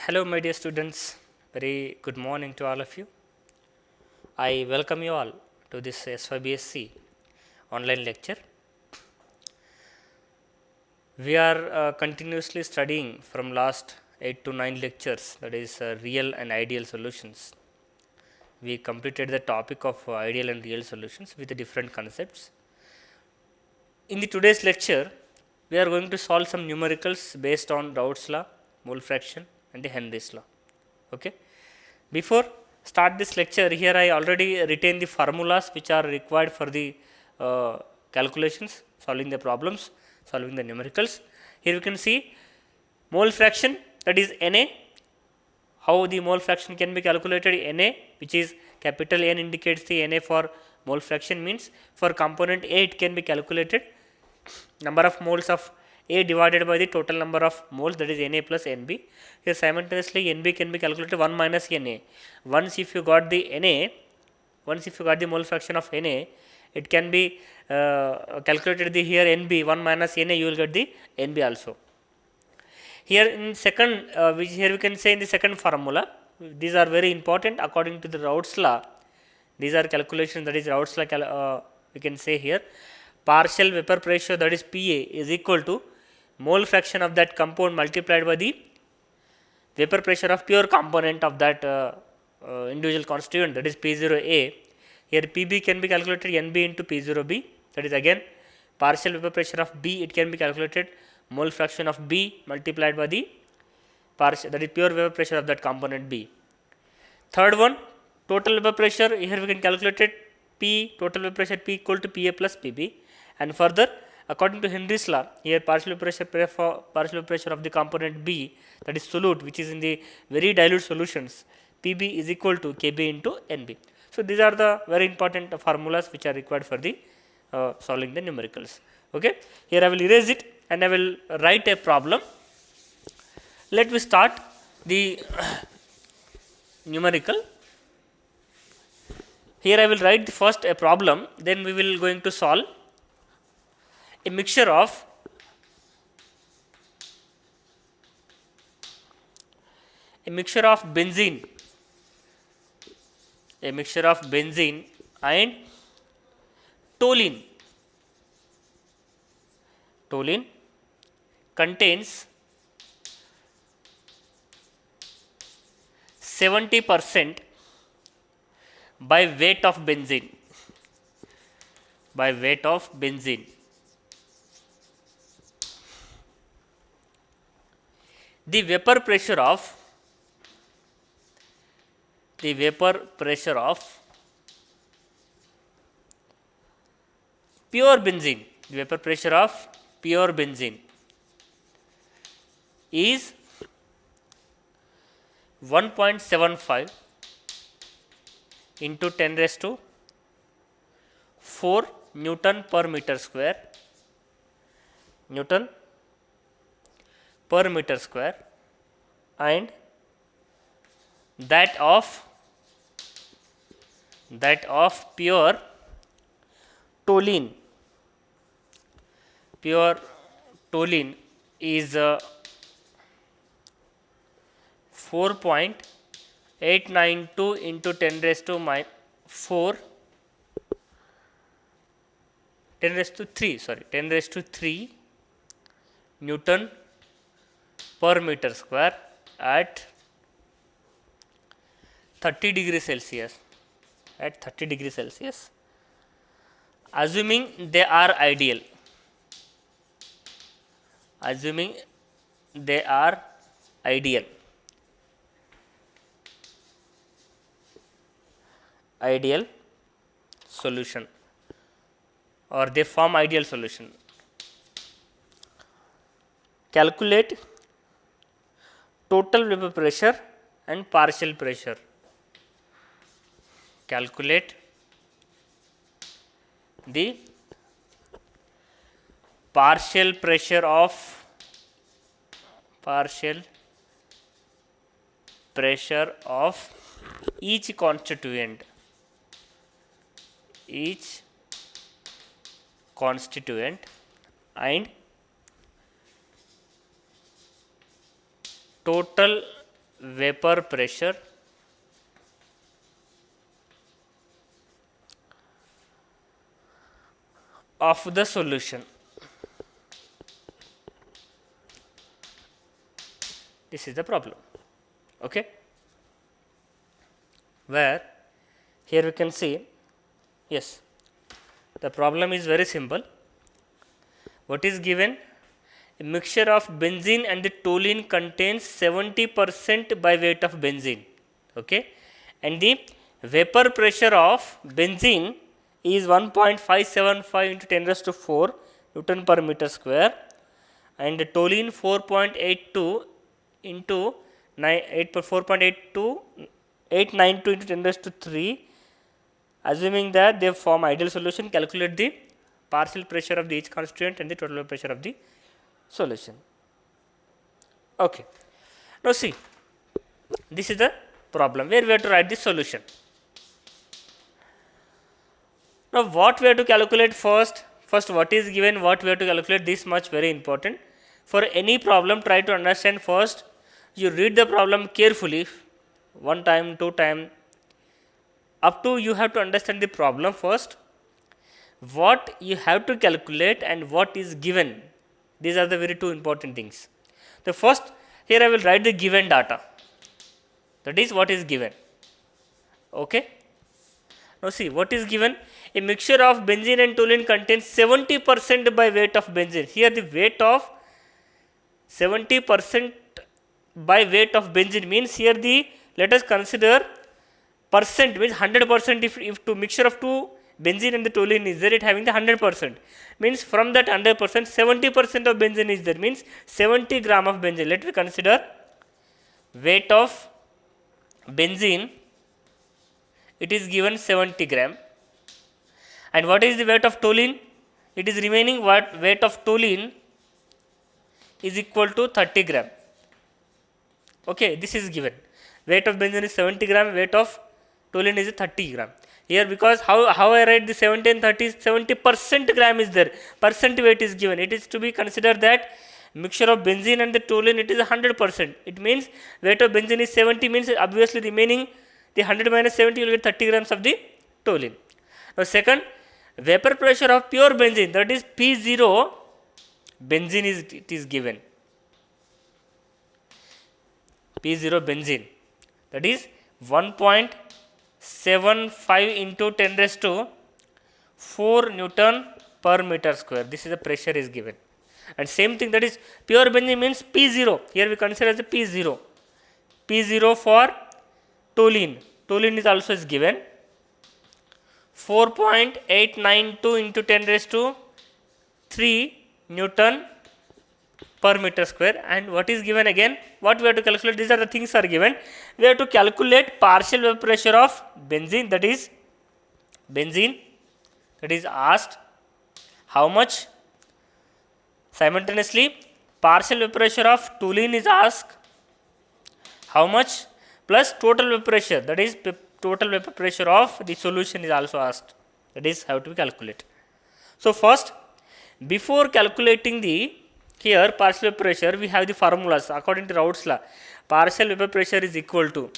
Hello, my dear students. Very good morning to all of you. I welcome you all to this SYBSC online lecture. We are continuously studying from last 8 to 9 lectures, that is real and ideal solutions. We completed the topic of ideal and real solutions with the different concepts. In the today's lecture, we are going to solve some numericals based on Raoult's law, mole fraction and the Henry's law. Okay. Before start this lecture, here I already written the formulas which are required for the calculations, solving the problems, solving the numericals. Here we can see mole fraction, that is Na. How the mole fraction can be calculated? Na, which is capital N, indicates the Na for mole fraction, means for component A it can be calculated number of moles of A divided by the total number of moles, that is Na plus Nb. Here simultaneously Nb can be calculated 1 minus Na. Once if you got the Na, once if you got the mole fraction of Na, it can be calculated the here Nb 1 minus Na, you will get the Nb also. Here in second, which here we can say in the second formula, these are very important according to the Raoult's law. These are calculations, that is Raoult's law, we can say here. Partial vapor pressure, that is Pa, is equal to mole fraction of that compound multiplied by the vapor pressure of pure component of that individual constituent, that is P0A. Here Pb can be calculated Nb into P0B, that is again partial vapor pressure of B, it can be calculated mole fraction of B multiplied by the partial, that is pure vapor pressure of that component B. Third one, total vapor pressure, here we can calculate it P, total vapor pressure P equal to Pa plus Pb, and further according to Henry's law, here partial vapor pressure of the component B, that is solute, which is in the very dilute solutions, Pb is equal to Kb into Nb. So these are the very important formulas which are required for the solving the numericals. Okay, here I will erase it and I will write a problem. Let me start the numerical. Here I will write the first a problem, then we will going to solve a mixture of benzene, and toluene. Toluene contains 70% by weight of benzene. The vapor pressure of pure benzene, is 1.75 into 10 raised to 4 Newton per meter square, and that of pure toluene is 4.892 into 10 raised to 3 Newton per meter square at 30 degrees Celsius. Assuming they are ideal. Ideal solution, or they form ideal solution. Calculate total vapor pressure and partial pressure. Calculate the partial pressure of each constituent and total vapor pressure of the solution. This is the problem. Okay, where here we can see, yes, the problem is very simple. What is given? A mixture of benzene and the toluene contains 70% by weight of benzene. Okay, and the vapor pressure of benzene is 1.575 into 10 raised to 4 Newton per meter square, and the toluene 4.82 into 8.892 into 10 raised to 3. Assuming that they form ideal solution, calculate the partial pressure of the each constituent and the total pressure of the solution. Okay. Now see, this is the problem where we have to write the solution. Now what we have to calculate first? First, what is given, what we have to calculate, this much very important. For any problem, try to understand first. You read the problem carefully, one time, two time, up to you have to understand the problem first, what you have to calculate and what is given. These are the very two important things. The first, here I will write the given data, that is what is given. Okay. Now see, what is given? A mixture of benzene and toluene contains 70% by weight of benzene. Here the weight of 70% by weight of benzene means here the, let us consider percent, means 100%. If to mixture of two benzene and the toluene is there, it having the 100%, means from that 100%, 70% of benzene is there, means 70 gram of benzene. Let me consider weight of benzene, it is given 70 gram. And what is the weight of toluene? It is remaining what weight of toluene is equal to 30 gram. Okay, this is given. Weight of benzene is 70 gram, weight of toluene is 30 gram. Here, because how I write the 70 and 30, 70% gram is there, percent weight is given. It is to be considered that mixture of benzene and the toluene, it is 100%. It means weight of benzene is 70, means obviously remaining the 100 minus 70, you will get 30 grams of the toluene. Now second, vapor pressure of pure benzene, that is P0 benzene is given. P0 benzene, that is 1.75 into 10 raised to 4 Newton per meter square. This is the pressure is given. And same thing, that is pure benzene means P0. Here we consider as a P0. P0 for toluene. Toluene is also is given. 4.892 into 10 raised to 3 Newton per meter square. And what is given again? What we have to calculate? These are the things are given. We have to calculate partial vapor pressure of benzene, that is asked how much. Simultaneously, partial vapor pressure of toluene is asked how much, plus total vapor pressure, that is total vapor pressure of the solution is also asked. That is how to calculate. So first, before calculating the here partial vapor pressure, we have the formulas according to Raoult's law. Partial vapor pressure is equal to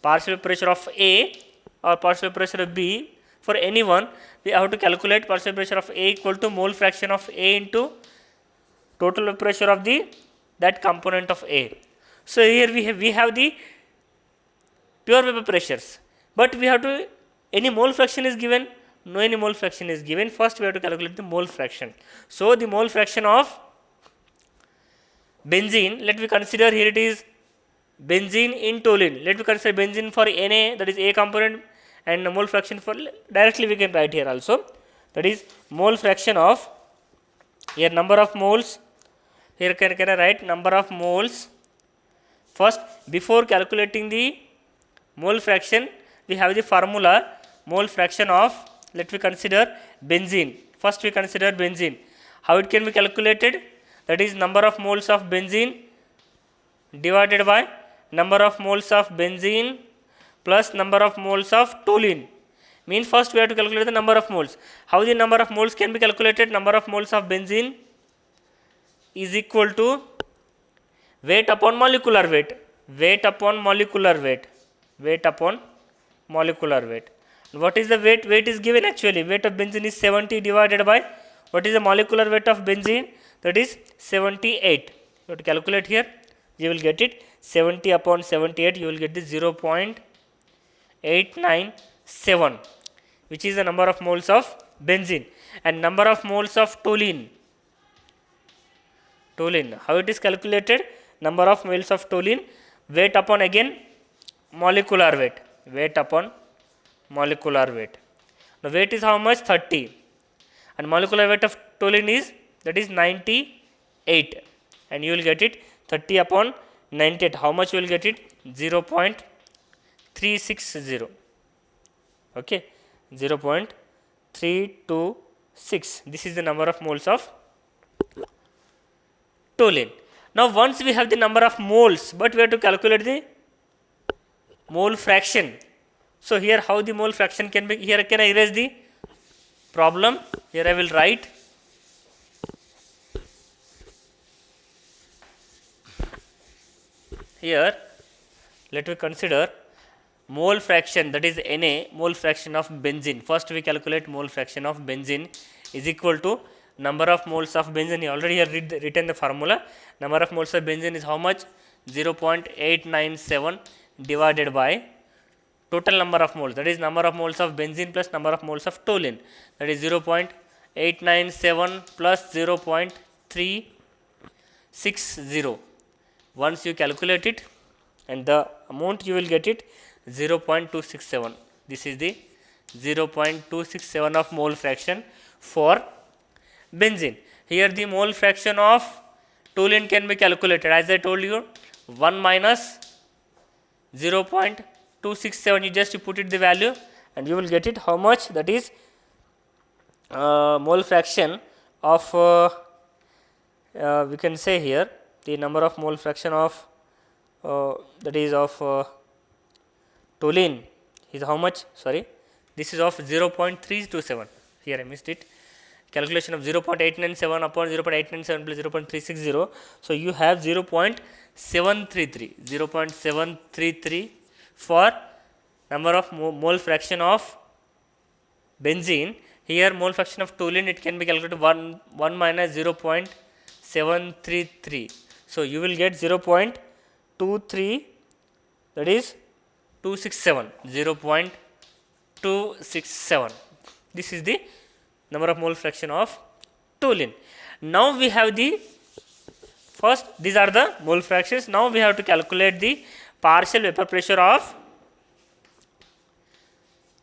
partial vapor pressure of A or partial vapor pressure of B. For any one, we have to calculate partial vapor pressure of A equal to mole fraction of A into total vapor pressure of the that component of A. So here we have the pure vapor pressures, but we have to, any mole fraction is given? No, any mole fraction is given. First we have to calculate the mole fraction. So the mole fraction of benzene, let me consider here it is benzene in toluene. Let me consider benzene for Na, that is A component, and mole fraction for, directly we can write here also, that is mole fraction of, here number of moles, here can I write number of moles. First, before calculating the mole fraction, we have the formula mole fraction of, let me consider benzene. First we consider benzene. How it can be calculated? That is number of moles of benzene divided by number of moles of benzene plus number of moles of toluene. Means first we have to calculate the number of moles. How the number of moles can be calculated? Number of moles of benzene is equal to weight upon molecular weight. weight upon molecular weight, weight upon molecular weight. What is the weight? Weight is given actually. Weight of benzene is 70 divided by what is the molecular weight of benzene? That is 78. You have to calculate here. You will get it 70 upon 78. You will get the 0.897, which is the number of moles of benzene, and number of moles of toluene. Toluene. How it is calculated? Number of moles of toluene. Weight upon again molecular weight. Weight upon molecular weight. The weight is how much? 30, and molecular weight of toluene is, that is 98, and you will get it 30 upon 98. How much you will get it? 0.360. Okay, 0.326. This is the number of moles of toluene. Now once we have the number of moles, but we have to calculate the mole fraction. So here how the mole fraction can be? Here can I erase the problem? Here I will write here. Let me consider mole fraction, that is Na, mole fraction of benzene. First we calculate mole fraction of benzene is equal to number of moles of benzene. You already have written the formula. Number of moles of benzene is how much? 0.897 divided by total number of moles, that is number of moles of benzene plus number of moles of toluene, that is 0.897 plus 0.360. Once you calculate it, and the amount you will get it 0.267. This is the 0.267 of mole fraction for benzene. Here the mole fraction of toluene can be calculated, as I told you, 1 minus 0.267. You just put it the value and you will get it how much? That is mole fraction of we can say here the number of mole fraction of that is of toluene is how much? Sorry, this is of 0.327. Here I missed it. Calculation of 0.897 upon 0.897 plus 0.360. So you have 0.733. 0.733 for number of mole fraction of benzene. Here mole fraction of toluene, it can be calculated 1 minus 0.733. So you will get 0.23, that is 267. 0.267. This is the number of mole fraction of toluene. Now we have the first, these are the mole fractions. Now we have to calculate the partial vapor pressure of,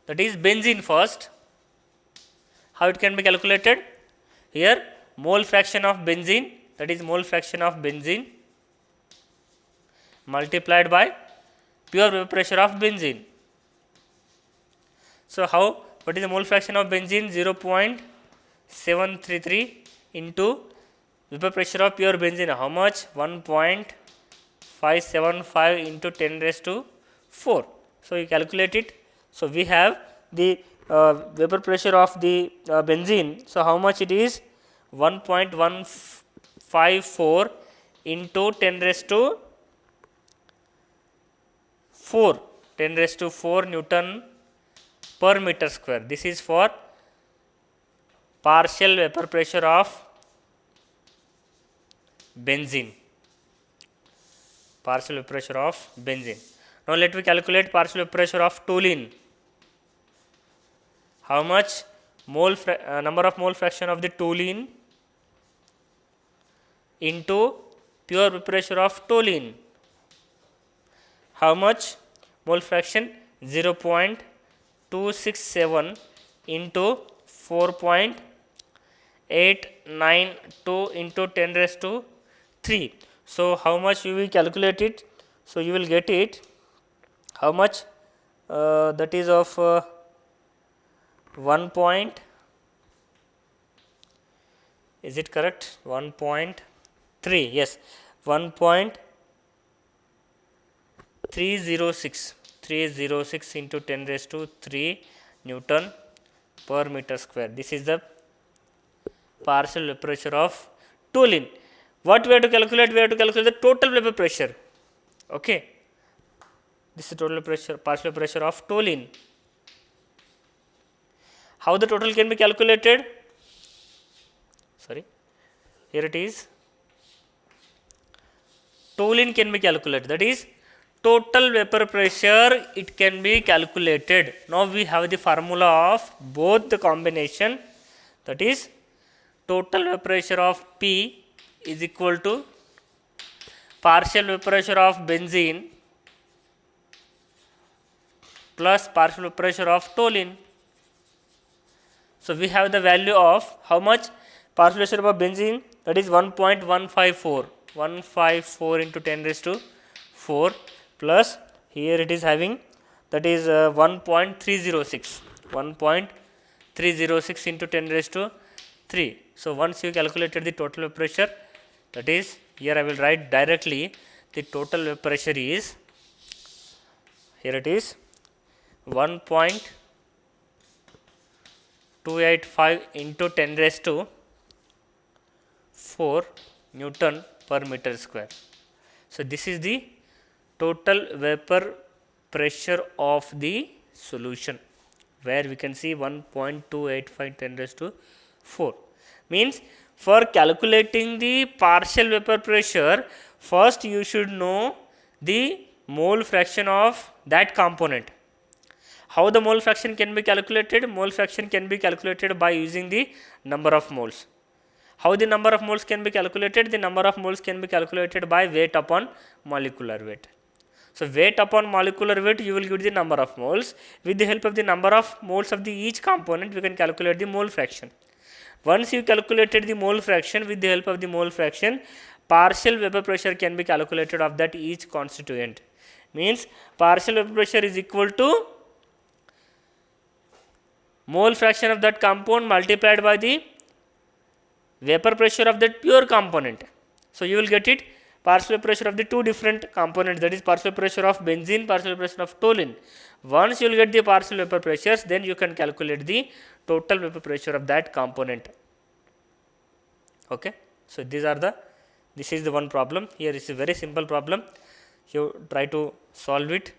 that is benzene first. How it can be calculated? Here mole fraction of benzene, that is mole fraction of benzene multiplied by pure vapor pressure of benzene. So how? What is the mole fraction of benzene? 0.733 into vapor pressure of pure benzene. How much? 1.575 into 10 raised to 4. So you calculate it. So we have the vapor pressure of the benzene. So how much it is? 1.154 into 10 raised to 4. 10 raised to 4 Newton per meter square. This is for partial vapor pressure of benzene. Partial vapor pressure of benzene. Now let me calculate partial vapor pressure of toluene. How much? Number of mole fraction of the toluene into pure vapor pressure of toluene. How much? Mole fraction 0.267 into 4.892 into 10 raised to 3. So how much you will calculate it? So you will get it how much? That is of 1 point, is it correct? 1.3, yes, 1.306 into 10 raised to 3 Newton per meter square. This is the partial vapor pressure of toluene. What we have to calculate? We have to calculate the total vapor pressure. Okay, This is total pressure, partial pressure of toluene. How the total can be calculated? Sorry, here it is. Toluene can be calculated, that is total vapor pressure, it can be calculated. Now we have the formula of both the combination, that is total vapor pressure of P is equal to partial vapor pressure of benzene plus partial vapor pressure of toluene. So we have the value of how much? Partial pressure of benzene, that is 1.154, 154 into 10 raised to 4, plus here it is having, that is 1.306, 1.306 into 10 raised to 3. So once you calculated the total vapor pressure, that is, here I will write directly, the total vapor pressure is, here it is 1.285 into 10 raised to 4 Newton per meter square. So this is the total vapor pressure of the solution, where we can see 1.285 10 raised to 4. Means for calculating the partial vapor pressure, first you should know the mole fraction of that component. How the mole fraction can be calculated? Mole fraction can be calculated by using the number of moles. How the number of moles can be calculated? The number of moles can be calculated by weight upon molecular weight. So weight upon molecular weight, you will get the number of moles. With the help of the number of moles of the each component, we can calculate the mole fraction. Once you calculated the mole fraction, with the help of the mole fraction, partial vapor pressure can be calculated of that each constituent. Means partial vapor pressure is equal to mole fraction of that compound multiplied by the vapor pressure of that pure component. So you will get it, partial vapor pressure of the two different components, that is partial pressure of benzene, partial pressure of toluene. Once you will get the partial vapor pressures, then you can calculate the total vapor pressure of that component. Okay. So this is the one problem. Here is a very simple problem. You try to solve it.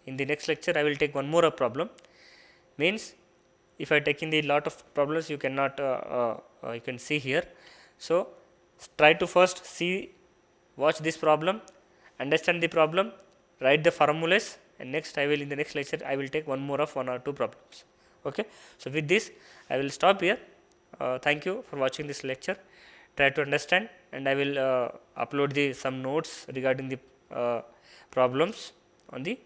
In the next lecture, I will take one more problem. Means if I take in the lot of problems, you cannot you can see here. So try to first watch this problem, understand the problem, write the formulas, and next I will, in the next lecture, I will take one or two problems. Okay. So with this, I will stop here. Thank you for watching this lecture. Try to understand, and I will upload some notes regarding the problems on the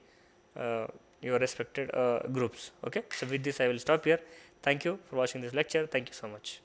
your respected groups. Okay. So with this, I will stop here. Thank you for watching this lecture. Thank you so much.